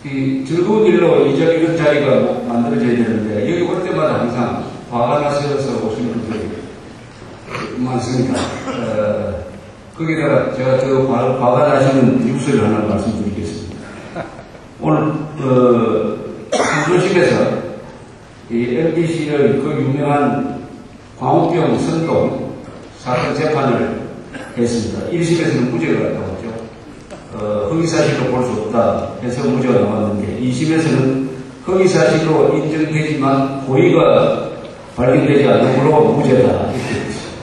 이 즐거운 일로 이런 자리가 만들어져야 되는데, 여기 올 때마다 항상 화가 나셔서 오시는 분들이 많습니다. 거기다가 제가 그 화가 나시는 뉴스를 하나 말씀드리겠습니다. 오늘, 항소심에서 이 MBC의 그 유명한 광우병 선동 사건 재판을 했습니다. 1심에서는 무죄가 나왔죠. 허위사실로 볼 수 없다 해서 무죄가 나왔는데, 2심에서는 허위사실로 인정되지만 고의가 발견되지 않는 걸로 무죄다 이렇게 됐습니다.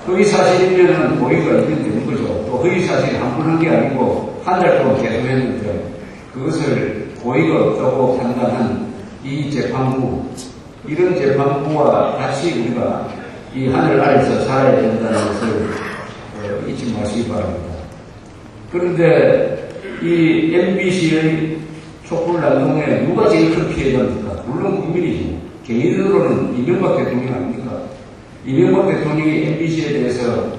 허위사실이면 고의가 인정되는 거죠. 또 허위사실이 한 번 한 게 아니고 한 달 동안 계속했는데, 그것을 고의가 없다고 판단한 이 재판부, 이런 재판부와 같이 우리가 이 하늘 아래서 살아야 된다는 것을 잊지 마시기 바랍니다. 그런데 이 MBC의 촛불난동에 누가 제일 큰 피해자입니까? 물론 국민이죠. 개인으로는 이명박 대통령 아닙니까? 이명박 대통령이 MBC에 대해서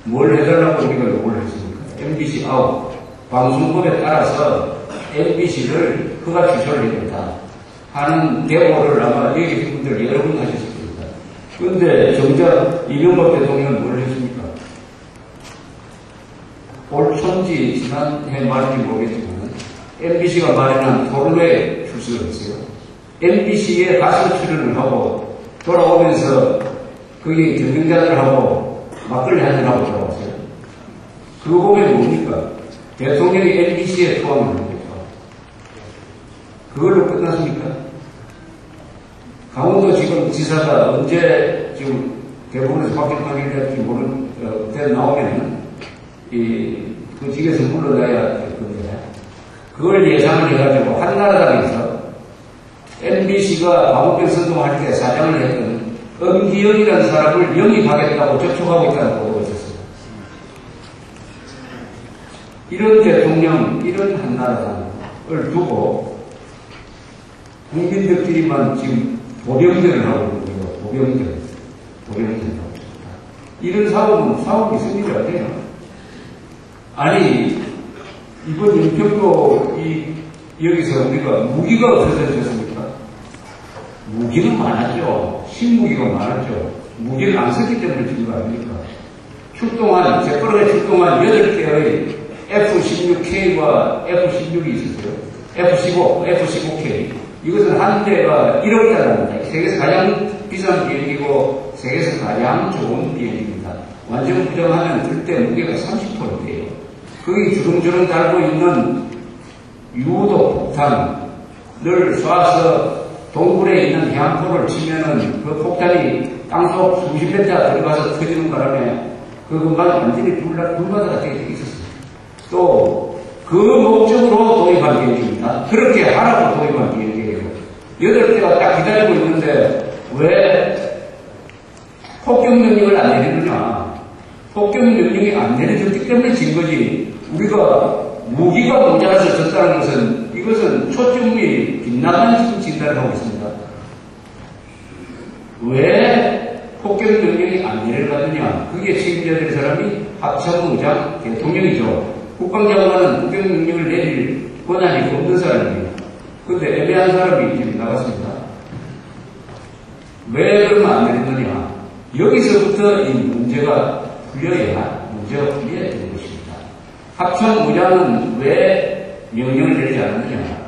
뭘 해달라고 우리가 요구를 했습니까? MBC 아웃, 방송법에 따라서 MBC를 허가 취소를 해야 된다 하는 대보를 아마 여기 계신 분들 여러 분 하셨을 겁니다. 그런데 정작 이명박 대통령은 뭘 했습니까? 올 촌지 지난해 말인지 모르겠지만 MBC가 마련한 토론회에 출석을 했어요. MBC에 가수 출연을 하고 돌아오면서 거기 경쟁자들하고 막걸리 한잔하고 돌아왔어요. 그거 보면 뭡니까? 대통령이 MBC에 포함을 한 거죠. 그걸로 끝났습니까? 강원도 지금 지사가 언제 지금 대법원에서 확정 판결될지 모르는데 나오면은 그 직에서 물러나야 될 건데, 그걸 예상을 해가지고 한나라당에서 MBC가 광우병 선동할 때 사장을 했던 엄기영이라는 사람을 영입하겠다고 접촉하고 있다는 보도가 있었어요. 이런 대통령, 이런 한나라당을 두고 국민들끼리만 지금 보병전을 하고 있는 거예요. 보병전을 하고 있습니다. 이런 사업이 승리가 안 돼요. 아니, 이번 윤평도 여기서 우리가 무기가 없어졌습니까? 무기는 많았죠. 신무기가 많았죠. 무기를 안 썼기 때문에 진 거 아닙니까? 재빠르게 출동한 8개의 F-16K와 F-16이 있었어요. F-15, F-15K. 이것은 한 대가 1억 달러입니다. 세계에서 가장 비싼 비행기고 세계에서 가장 좋은 비행기입니다. 완전 부정하면 들때 무게가 30톤이에요. 거기 주렁주렁 달고 있는 유도 폭탄을 쏴서 동굴에 있는 해안포를 치면은 그 폭탄이 땅속 수십 m 들어가서 터지는 바람에 그 금방 완전히 불바다가 되어 있었어요. 또 그 목적으로 도입한 비행기입니다. 그렇게 하라고 도입한 비행기예요. 8대가 딱 기다리고 있는데 왜 폭격명령을 안 내리느냐. 폭격명령이 안 내려졌기 때문에 진 거지. 우리가 무기가 모자라서 졌다는 것은, 이것은 초점이 빗나간 진단을 하고 있습니다. 왜 폭격명령이 안 내려가느냐. 그게 책임져야 될 사람이 합참의 의장 대통령이죠. 국방장관은 폭격명령을 내릴 권한이 없는 사람이에요. 그런데 애매한 사람이 지금 나갔습니다. 왜 그러면 안 내렸느냐. 여기서부터 이 문제가 풀려야 되는 것입니다. 합참의장은 왜 명령을 내리지 않았느냐.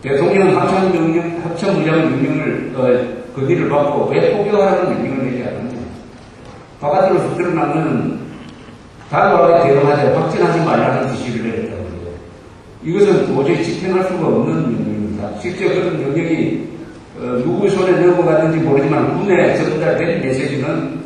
대통령은 합참의장 명령을 건의를 받고 왜 포기하라는 명령을 내지 않았느냐. 바깥으로 드러나면 다음과 대응하자 확진하지 말라는 지시를 내렸다고 해요. 이것은 도저히 집행할 수가 없는 명령입니다. 실제 그런 명령이 누구 손에 넘어갔는지 모르지만 군에 전달된 메시지는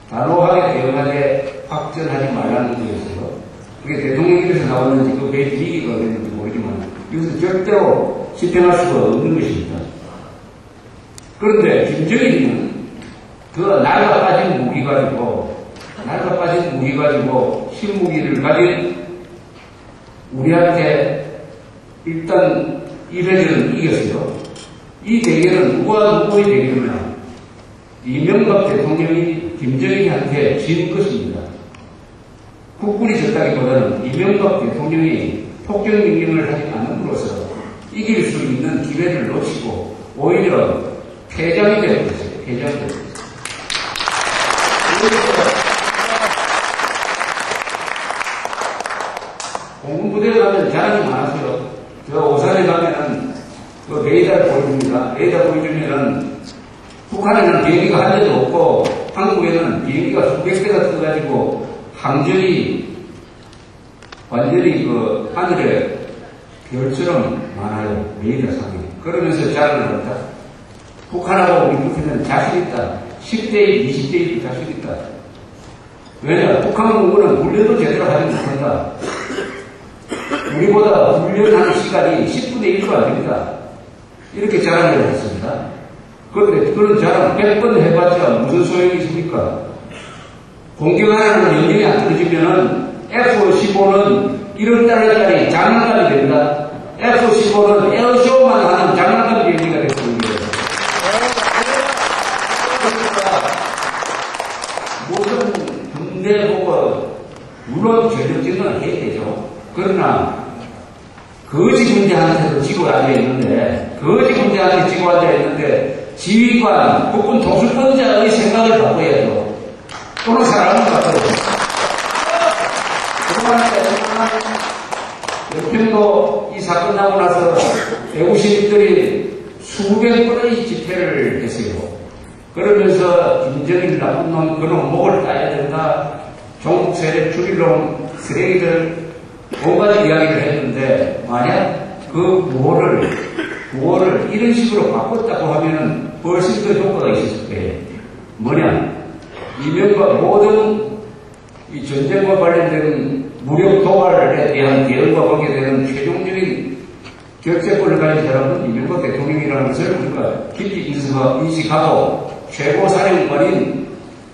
단호하게 대응하게 확전하지 말라는 거였어요. 그게 대통령실에서 나왔는지 그 왜 분위기가 어땠는지 모르지만 이것은 절대로 집행할 수가 없는 것입니다. 그런데 김정일이는 그 낡아 빠진 무기 가지고 신무기를 가진 우리한테 일단 1회전은 이겼어요. 이 대결은 누가 누구의 대결이냐. 이명박 대통령이 김정일한테 진 것입니다. 국군이 졌다기보다는 이명박 대통령이 폭격 명령을 하지 않음으로써 이길 수 있는 기회를 놓치고 오히려 패장이 되어버렸어요. 패장이 되어버렸어요. 공군부대에 가면 자랑이 많았어요. 저 오산에 가면은 그 레이더를 보여줍니다. 레이더 보여주면은 북한에는 비행기가 한 대도 없고 한국에는 비행기가 수백 대가 떠가지고 항전이 완전히 그 하늘에 별처럼 많아요. 레이더상에. 그러면서 자랑을 합니다. 북한하고 우리 북한은 자신 있다. 10대 20대 1도 자신 있다. 왜냐? 북한 공군은 훈련도 제대로 하지 못한다. 우리보다 훈련하는 시간이 10분의 1도 안 됩니다. 이렇게 자랑을 했습니다. 그런데 그런 자랑 100번 해봤자 무슨 소용이 있습니까? 공격하라는 명령이 안 떨어지면은 F-15는 1억달러짜리 장난감이 됩니다. F-15는 에어쇼만 하는 장난감 비행기가 됐습니다. 모든 군대 보고 물론 전력진은 해야 되죠. 그러나 거지 군대한테도 지고 앉아있는데 거지 군대한테 지고 앉아있는데 지휘관, 국군 통수권자의 생각을 바꿔야죠. 또는 사람을 바꿔야죠. 연평도 이 사건 나고 나서 애국 시민들이 수백 번의 집회를 했어요. 그러면서 김정일 나쁜 놈, 그놈 목을 따야 된다. 종북 세력 죽일놈, 쓰레기들, 온갖 이야기를 했는데, 만약 그 구호를 이런 식으로 바꿨다고 하면은 훨씬 더 효과가 있었을 거예요. 뭐냐? 이명박 모든 이 전쟁과 관련된 무력 도발에 대한 대응과 관계되는 최종적인 결재권을 가진 사람은 이명박 대통령이라는 것을 우리가 깊이 인식하고 최고 사령관인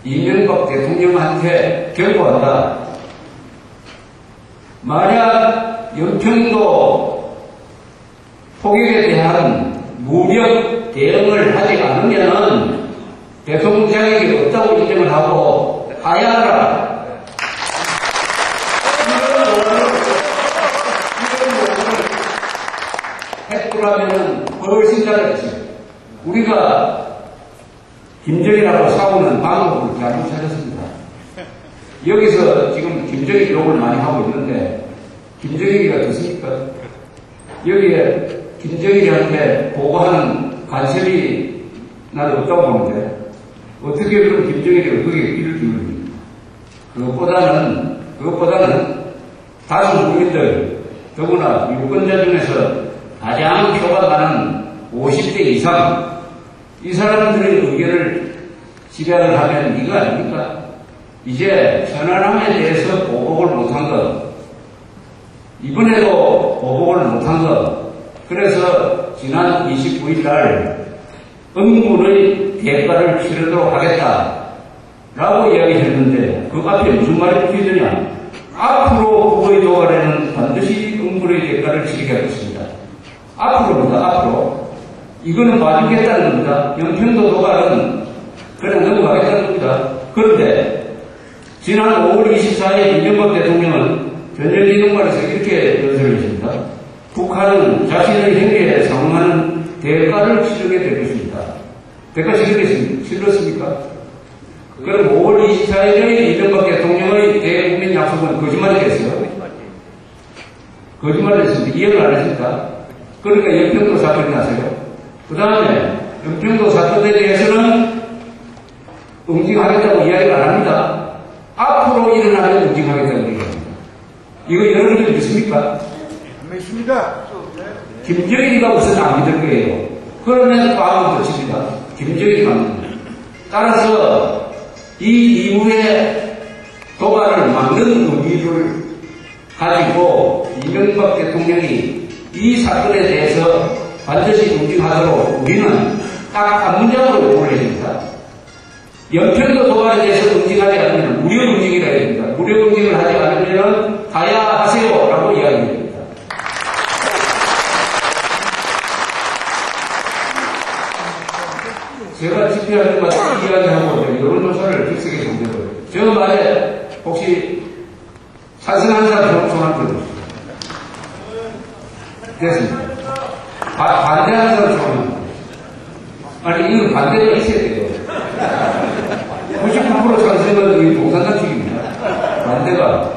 이명박 대통령한테 경고한다. 만약 연평도 폭격에 대한 무력 대응을 하지 않으면 대통령 자격이 없다고 인정을 하고 하야하라. 했더라면은 훨씬 잘했어요. 우리가 김정일하고 싸우는 방법을 잘못 찾았습니다. 여기서 지금 김정일 욕을 많이 하고 있는데 김정일이가 됐습니까? 여기에 김정일한테 보고하는 간섭이 나도 없다고 보는데 어떻게 그럼 김정일이 거기에 귀를 기울입니까? 그것보다는 다수 국민들, 더구나 유권자 중에서 가장 표가 많은 50대 이상 이 사람들의 의견을 집약을 하면 이거 아닙니까? 이제 천안함에 대해서 보복을 못한 것, 이번에도 보복을 못한 것, 그래서 지난 29일 날 응분의 대가를 치르도록 하겠다라고 이야기했는데 그 앞에 무슨 말이 붙어있느냐? 앞으로 국의 도발에는 반드시 응분의 대가를 치르게 하겠습니다. 앞으로입니다. 앞으로. 이거는 봐주겠다는 겁니다. 연평도 도발은 그냥 넘어가겠다는 겁니다. 그런데 지난 5월 24일 이명박 대통령은 전쟁기념관에서 이렇게 연설을 했습니다. 북한은 자신의 행위에 상응하는 대가를 치르게 될 것입니다. 대가 치르겠습니까? 그럼 5월 24일의 이명박 대통령의 대국민 약속은 거짓말이 됐어요. 거짓말이 됐습니다. 이해를 안 했습니다. 그러니까 연평도 사건이 났어요. 그 다음에 연평도 사건에 대해서는 응징하겠다고 이야기를 안 합니다. 앞으로 일어나면 응징하겠다고 얘기합니다. 이거 여러분들 믿습니까? 안 믿습니다. 김정일이가 우선 안 믿을 거예요. 그러면 마음을 덧칩니다. 김정일이 만듭니다. 따라서 이 이후에 도발을 막는 의미를 가지고 이명박 대통령이 이 사건에 대해서 반드시 응징하도록 우리는 딱 한 문장으로 요구를 해줍니다. 연평도 도발에 대해서 응징하지 않으면 무력 응징이라 해야 됩니다. 무력 응징을 하지 않으면 가야 하세요 라고 이야기합니다. 제가 집회하는 것을 이야기하고 여론조사를 빅스에게 공개해요. 저 말에 혹시 찬성하는 사람 손 한번 들어주세요. 됐습니다. 반대하는 사람 좋아합니다. 아니, 이건 반대가 있어야 돼요. 99% 찬성은 이 공산당 측입니다. 반대가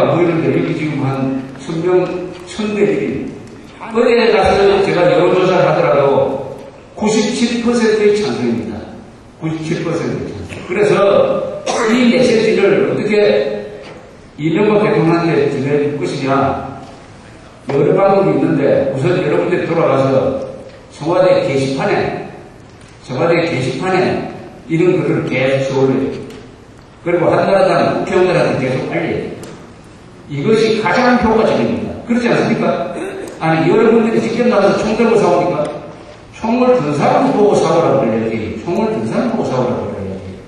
안 보이는데, 여기 지금 한 1000명, 1000대들이, 어디에 가서 제가 여론조사를 하더라도 97%의 찬성입니다. 97%의 찬성. 그래서 이 메시지를 어떻게 이명박 대통령한테 전해줄 것이냐, 여러 방법이 있는데, 우선 여러분들이 돌아가서 청와대 게시판에 이런 글을 계속 써올려요. 그리고 한나라당 국회의원들한테 계속 알려요. 이것이 가장 효과적입니다. 그렇지 않습니까? 아니, 여러분들이 직접 나가서 총 들고 싸우니까 총을 든 사람 보고 싸우라고 그래야지. 총을 든 사람 보고 싸우라고 그래야지.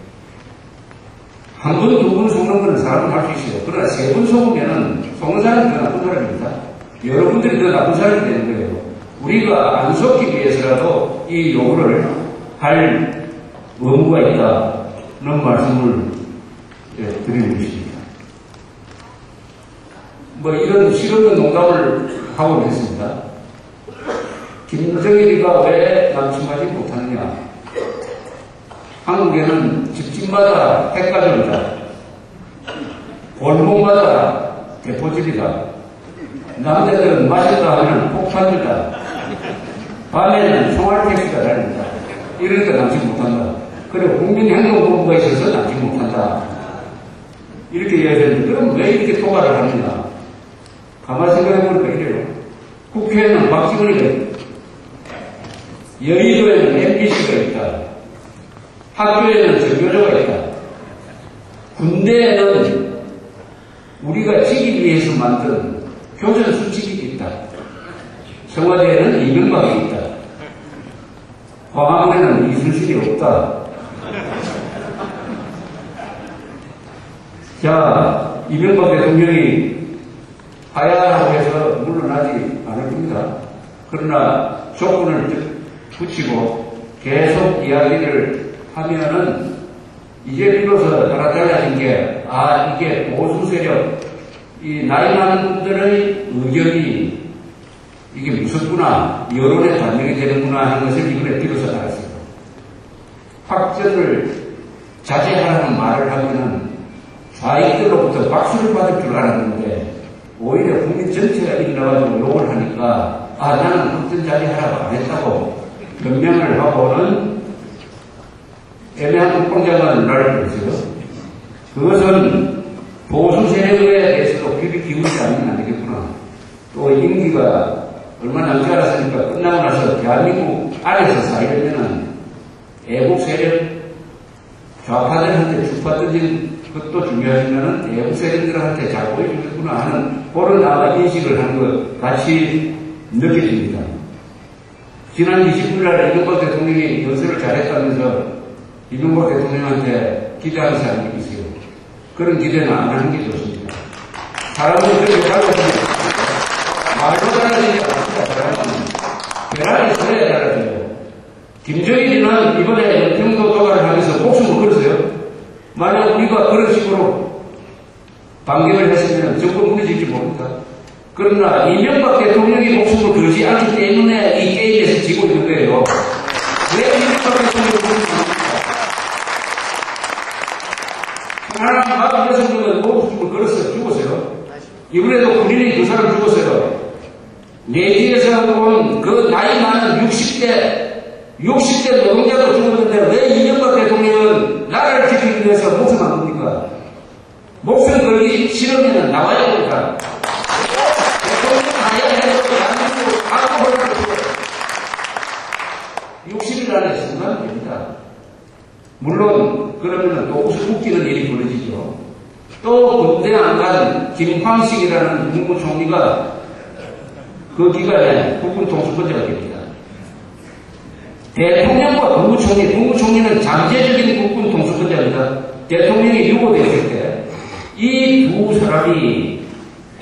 한 번, 두 번 속는 거는 사람은 할 수 있어요. 그러나 세 번 속으면은 속는 사람이 더 나쁜 사람입니다. 여러분들이 더 나쁜 사람이 되는 거예요. 우리가 안 속기 위해서라도 이 요구를 할 의무가 있다는 말씀을 드리는 것입니다. 뭐 이런 실없는 농담을 하고 있습니다. 김정일이가 왜 남침하지 못하느냐? 한국에는 집집마다 핵가정이다. 골목마다 대포집이다. 남자들은 마셨다 하면 폭탄이다. 밤에는 총알택시가 다닙니다. 이러니까 남침 못한다. 그리고 국민행동본부가 있어서 남침 못한다. 이렇게 이야기했는데, 그럼 왜 이렇게 통과를 하느냐? 가만히 생각해보니까 이래요. 국회에는 박지원이가 있다. 여의도에는 MBC가 있다. 학교에는 정교조가 있다. 군대에는 우리가 지기 위해서 만든 교전 수칙이 있다. 청와대에는 이명박이 있다. 광화문에는 이순신이 없다. 자, 이명박 대통령이 하야라고 해서 물러나지 않을 겁니다. 그러나 조건을 붙이고 계속 이야기를 하면은 이제 비로소 달라진 게, 이게 보수 세력, 이 나이 많은 분들의 의견이 이게 무섭구나, 여론에 반영이 되는구나 하는 것을 이번에 비로소 알았어요. 확전을 자제하라는 말을 하면은 좌익들로부터 박수를 받을 줄 알았는데, 오히려 국민 전체가 일어나가지고 욕을 하니까, 나는 확전 자제하라고 안 했다고 변명을 하고는 애매한 국방장관을 날려버렸어요. 그것은 보수 세력에 대해서도 귀를 기울이지 않으면 안 되겠구나. 또 임기가 얼마 남지 않았으니까 끝나고 나서 대한민국 안에서 살려면은 애국 세력, 좌파들한테 주파 던진 것도 중요하지만은 애국 세력들한테 잘 보여주겠구나 하는 그런 인식을 하는 것 같이 느껴집니다. 지난 29일 날 이명박 대통령이 연설을 잘했다면서 이명박 대통령한테 기대하는 사람이 있어요. 그런 기대는 안 하는 게 좋습니다. 사람들이 그렇게 잘못하면 말로 잘하지 않습니다. 계란이 서야 잘하죠. 김정일이는 이번에 연평도 도발을 하면서 목숨을 걸었어요. 만약 우리가 그런 식으로 반격을 했으면 정권 무너질지 모릅니다. 그러나 이명박 대통령이 목숨을 걸지 않기 때문에 이 게임에서 지고 있는 거예요. 왜 이명박 대통령이 목숨을 걸습니까? 하나님 46명은 목숨을 걸었어요. 죽었어요. 이번에도 군인이 2사람 죽었어요. 내지에서 온 그 나이 많은 60대 노동자도 죽었는데 왜 이명박 대통령은 나라를 지키기 위해서 목숨 안 겁니까? 목숨 걸기 싫으면 나와야 됩니다. 대통령 하야해도 대한민국 아무 혼란도 없어요. 60일 안에 승리하면 됩니다. 물론 그러면 또 무슨 웃기는 일이 벌어지죠. 또 군대 안 간 김황식이라는 국무총리가 그 기간에 국군 통수권자가 됩니다. 대통령과 국무총리는 잠재적인 국군 통수권자입니다. 대통령이 유고되었을 때 이 두 사람이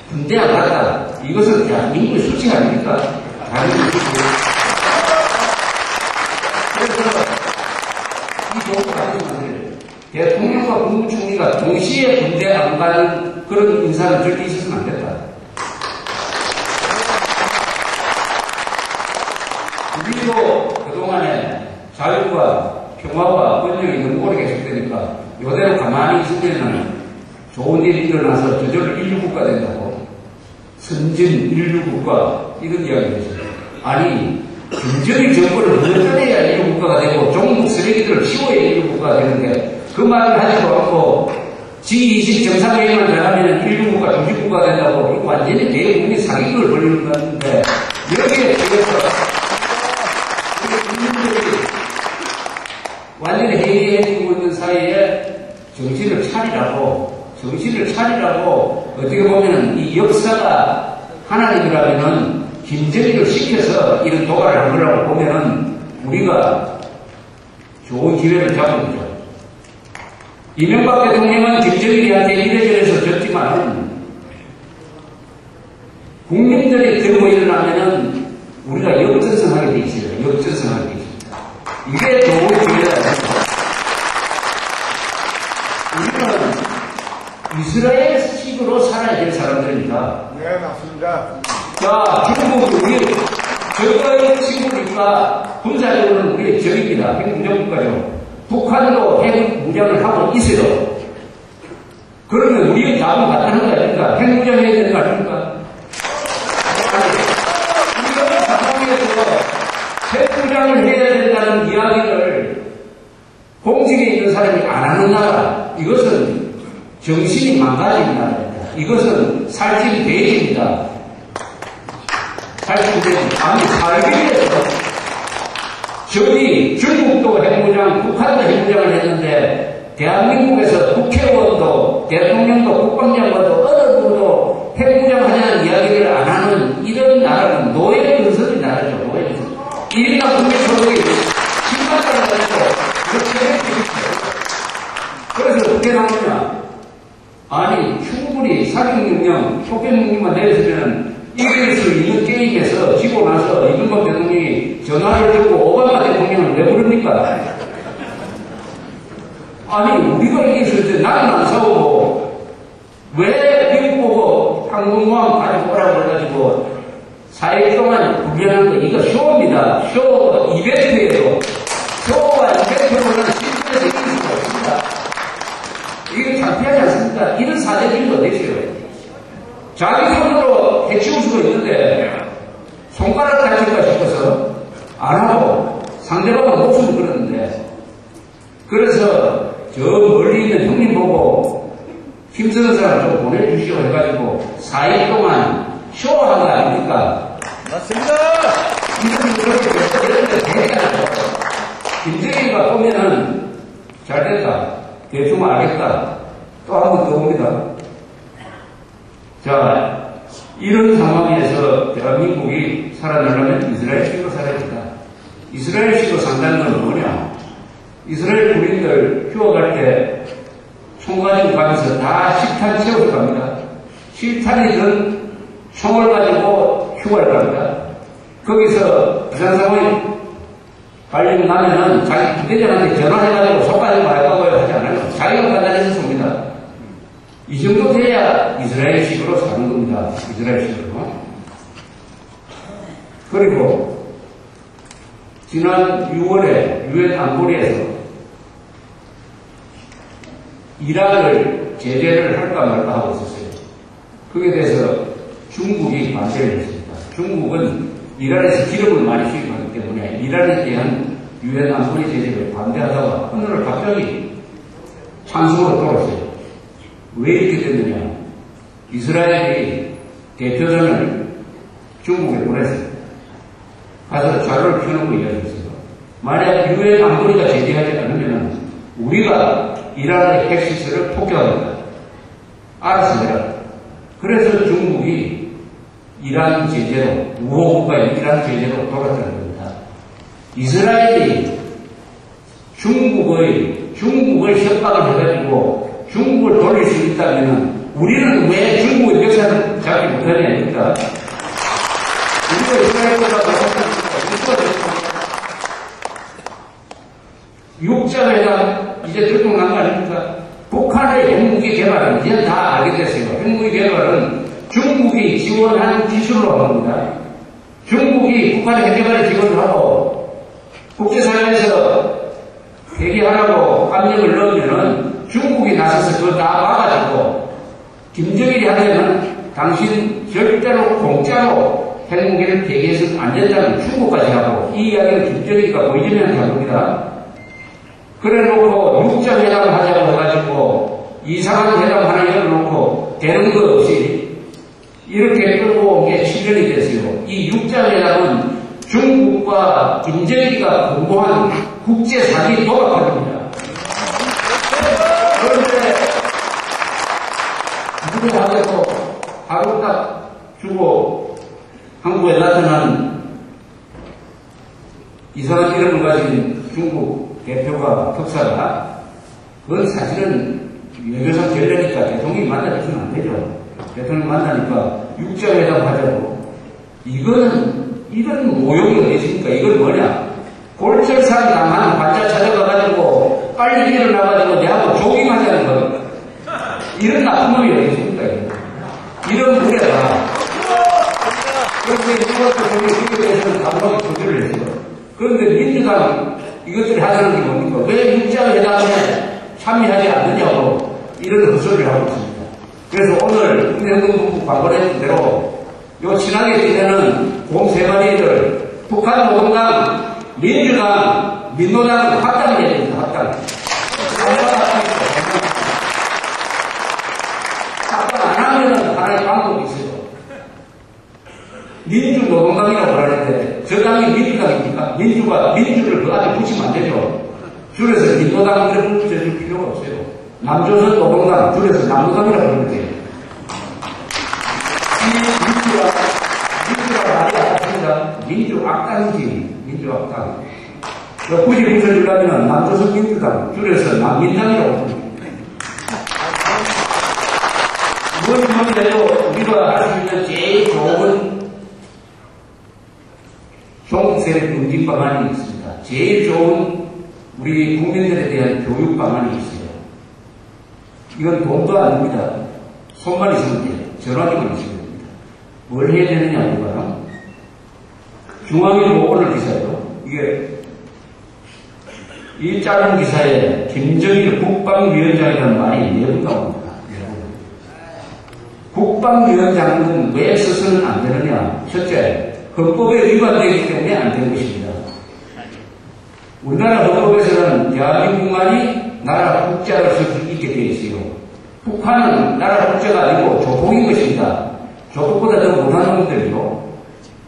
군대 안 갔다. 이것은 대한민국의 수칙 아닙니까? 대한민국의 수칙. 그래서 이 조건 가지고 대통령과 국무총리가 동시에 군대 안 가는 그런 인사는 절대 있었으면 안 됐다. 일이 일어나서 저절로 인류국가 된다고. 선진 인류국가, 이런 이야기죠. 아니, 김정일 정권을 무너뜨려야 인류국가가 되고, 종북 쓰레기들을 치워야 인류국가가 되는데, 그 말을 하지도 않고, G20 정상회의만 잘하면 인류국가, 조직국가가 된다고, 이거 완전히 대국민 사기극을 벌리는 건데, 여기에 대해서, 우리 국민들이 완전히 해이해지고 있는 사이에 정신을 차리라고, 어떻게 보면 이 역사가 하나님이라면은 김정일을 시켜서 이런 도발을 한 거라고 보면은 우리가 좋은 기회를 잡은 거죠. 이명박 대통령은 김정일이한테 이래저래서 졌지만 국민들이 들고 일어나면은 우리가 역전승하게 돼 있어요. 역전승하게 돼 있습니다. 이게 좋은 기회다. 우리는 이스라엘식으로 살아야 될 사람들입니다. 네, 맞습니다. 자, 중국, 우리, 저거의 친구니까 군사적으로는 우리의 적입니다. 핵무장국가죠. 북한도 핵무장을 하고 있어요. 그러면 우리의 답은 같다는 거 아닙니까? 핵무장해야 되는 거 아닙니까? 아니, 우리가 상황에서 핵무장을 해야 된다는 이야기를 공직에 있는 사람이 안 하는 나라, 이것은 정신이 망가진 나라입니다. 이것은 살찐 돼지입니다. 살찐 돼지. 아니, 살기 위해서 저기 중국도 핵무장, 북한도 핵무장을 했는데 대한민국에서 국회의원도 대통령도 국방장관도 어느 누구도 핵무장하자는 이야기를 안 하는 이런 나라는 노예 근성의 나라죠. 노예 근성. 1인당 국민 소득이 10만 달러 가지고 그렇게 해주십시오. 그래서 어떻게 나오냐? 아니, 충분히 사격명령, 폭격명령만 내렸으면 이길 수 있는 게임에서 지고 나서 이명박 대통령이 전화를 듣고 오바마 대통령을 왜 부릅니까? 아니, 우리가 이길 수 있을 때 나는 안 싸우고 왜 미국 보고 항공모함 가지고 오라고 그래가지고 4일 동안 훈련한 거, 이거 쇼입니다. 쇼 이벤트예요. 쇼와 이벤트보다는 실제에서 이길 수가 없습니다. 이게 창피하지 않습니까? 이런 사대주의도 어디 있어요? 자기 손으로 해치울 수가 있는데 손가락 다칠까 싶어서 안 하고 상대방은 목숨을 걸었는데, 그래서 저 멀리 있는 형님 보고 힘쓰는 사람 좀 보내주시오 해가지고 4일 동안 쇼한 거 아닙니까? 맞습니다. 이런데 대단하죠. 김정일이가 보면은 잘 됐다, 대충 알겠다, 또 한 번 더 봅니다. 자, 이런 상황에서 대한민국이 살아나려면 이스라엘식으로 살아야 된다. 이스라엘식으로 산다는 건 뭐냐? 이스라엘 군인들 휴가 갈 때 총 가지고 가면서 다 식탄 채워서 갑니다. 식탄이든 총을 가지고 휴가를 갑니다. 거기서 부산 상황이 발령 나면은 자기 부대장한테 전화해가지고 속가지고 말까고요 하지 않아요. 자기가 판단해서 쏩니다. 이 정도 돼야 이스라엘식으로 사는 겁니다. 이스라엘식으로. 그리고 지난 6월에 유엔 안보리에서 이란을 제재를 할까 말까 하고 있었어요. 거기에 대해서 중국이 반대를 했습니다. 중국은 이란에서 기름을 많이 수입하기 때문에 이란에 대한 유엔 안보리 제재를 반대하다가 오늘 갑자기 찬성으로 돌았어요. 왜 이렇게 됐느냐? 이스라엘이 대표단을 중국에 보냈어요. 가서 자료를 펴놓고 이야기했어요. 만약 유엔 안보리가 제재하지 않으면 우리가 이란의 핵시설을 폭격합니다. 알아서 해라. 그래서 중국이 이란 제재로, 우호국가의 이란 제재로 돌았다는 겁니다. 이스라엘이 중국을 협박을 해가지고 중국을 돌릴 수 있다면 우리는 왜 중국의 멱살을 잡지 못하냐 아닙니까? 우리가 이스라엘보다 육자회담 이제 들통난 거 아닙니까? 북한의 핵무기 개발은 이제 다 알게 됐어요. 핵무기 개발은 중국이 지원한 기술로 합니다. 중국이 북한의 핵개발에 지원을 하고 국제사회에서 얘기하라고 압력을 넣으면은 중국이 나서서 그거 다 막아주고 김정일이 하려면 당신 절대로 공짜로 핵무기를 대기해서는 안 된다는 충고까지 하고 이 이야기를 김정일이가 보이지면 한 겁니다. 그래 놓고 육자회담 하자고 해가지고 이상한 회담 하나 열어놓고 되는 거 없이 이렇게 끌고 온 게 7년이 됐어요. 이 육자회담은 중국과 김정일이가 공모한 국제사기 도박입니다. 그런데 누구하고도 바로 딱 주고 한국에 나타난 이상한 이름을 가진 중국 대표가 특사가 그건 사실은 외교상 결례니까 대통령이 만나주면 안 되죠. 대통령 만나니까 육자회담 하자고. 이거는 이런 모욕이 어디 있습니까? 이건 뭐냐? 골절상 당하는 환자 찾아가가지고 빨리 일어나가지고 내하고 조깅하자는 거. 이런 나쁜 놈이 어디 있습니까? 이런 무례가. 그런데 이것도 저기 시국에서는 감독이 조절을 했어요. 그런데 민주당 이것들이 하자는 게 뭡니까? 왜 육자회담에 참여하지 않느냐고 이런 헛소리를 하고 있습니다. 그래서 오늘 국내연금본부 광고를 했던 대로 요 친하게 지내는 곰 세 마리를 북한 노동당, 민주당, 민노당 합당을 해야 됩니다. 합당. 합당 안 하면은 하나의 방법이 있어요. 민주노동당이라고 하는데 저 당이 민주당입니까? 민주를 그 앞에 붙이면 안 되죠. 줄여서 민노당 이렇게 붙여줄 필요가 없어요. 남조선 노동당 줄여서 남노당이라고 하면 돼요. 민주가 말이 안 됩니다. 민주악당이지. 민주악당. 굳이 붙여주려면 남조선 민주당 줄여서 남민당이라고 합니다. 무엇이든 우리가 할 수 있는 제일 좋은 종세력 응징 방안이 있습니다. 제일 좋은 우리 국민들에 대한 교육 방안이 있어요. 이건 돈도 안 듭니다. 손만 있으면 돼요. 전화기만 있으면 됩니다. 뭘 해야 되느냐, 우리가. 중앙일보 오늘 기사예요. 이 짧은 기사에 김정일 국방위원장이라는 말이 4분 나옵니다. 국방위원장은 왜 써서는 안 되느냐? 첫째, 헌법에 위반되기 때문에 안 되는 것입니다. 우리나라 헌법에서는 대한민국만이 나라 국자를 쓸 수 있게 되어 있어요. 북한은 나라 국자가 아니고 조폭인 것입니다. 조폭보다 더 못한 놈들이요.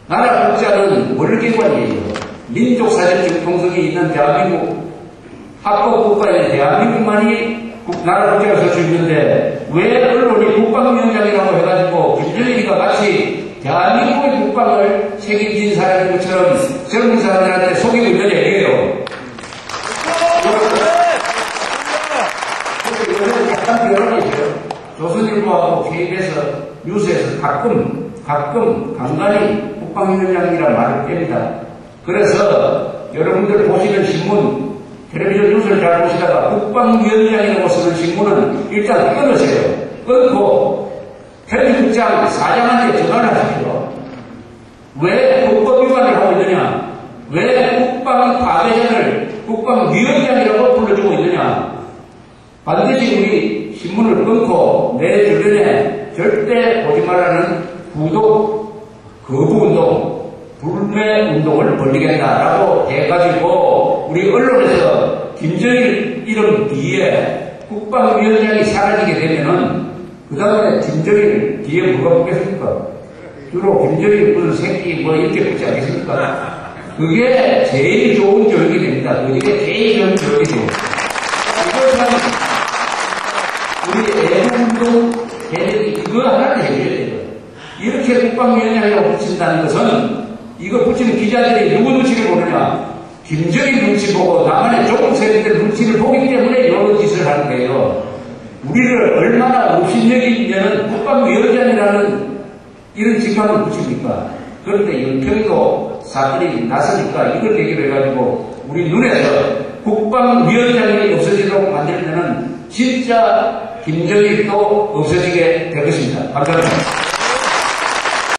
나라 국자는 원래기관이에요. 민족사회적 통성이 있는 대한민국, 합법국가인 대한민국만이 나라 국자를 쓸 수 있는데 왜 언론이 국방위원장이라고 해가지고 김정일이가 마치 대한민국의 국방을 책임진 사람인 것처럼 젊은 사람들한테 속이고 있는 얘기예요. 이거는 약간 변화이죠. 조선일보하고 KBS 뉴스에서 가끔 간간히 국방위원장이라는 말을 뺍니다. 그래서 여러분들 보시는 신문, 텔레비전 뉴스를 잘 보시다가 국방위원장이라고 쓰는 신문은 일단 끊으세요. 끊고 편집국장 사장한테 전화를 하십시오. 왜 국법 위반을 하고 있느냐? 왜 국방 파괴전을 국방위원장이라고 불러주고 있느냐? 반드시 우리 신문을 끊고 내 주변에 절대 오지 말라는 구독, 거부운동, 불매운동을 벌리겠다라고 해가지고 우리 언론에서 김정일 이름 뒤에 국방위원장이 사라지게 되면은 그 다음에 김정일 뒤에 뭐가 붙겠습니까? 주로 김정일 무슨 새끼 뭐 이렇게 붙지 않겠습니까? 그게 제일 좋은 교육이 됩니다. 그게 제일 좋은 교육이 됩니다. 이것은 우리 애국운동 대회들이 이거 하나를 해줘야 돼요. 이렇게 국방위원장이라고 붙인다는 것은 이거 붙이는 기자들이 누구 눈치를 보느냐? 김정일 눈치 보고 나만의 조금 세대들 눈치를 보기 때문에 이런 짓을 하는 거예요. 우리를 얼마나 업신여기면 국방위원장이라는 이런 직함을 붙입니까? 그런데 연평도 사건이 났으니까 이걸 계기로 해가지고 우리 눈에서 국방위원장이 없어지도록 만들면은 진짜 김정일도 없어지게 될 것입니다. 감사합니다.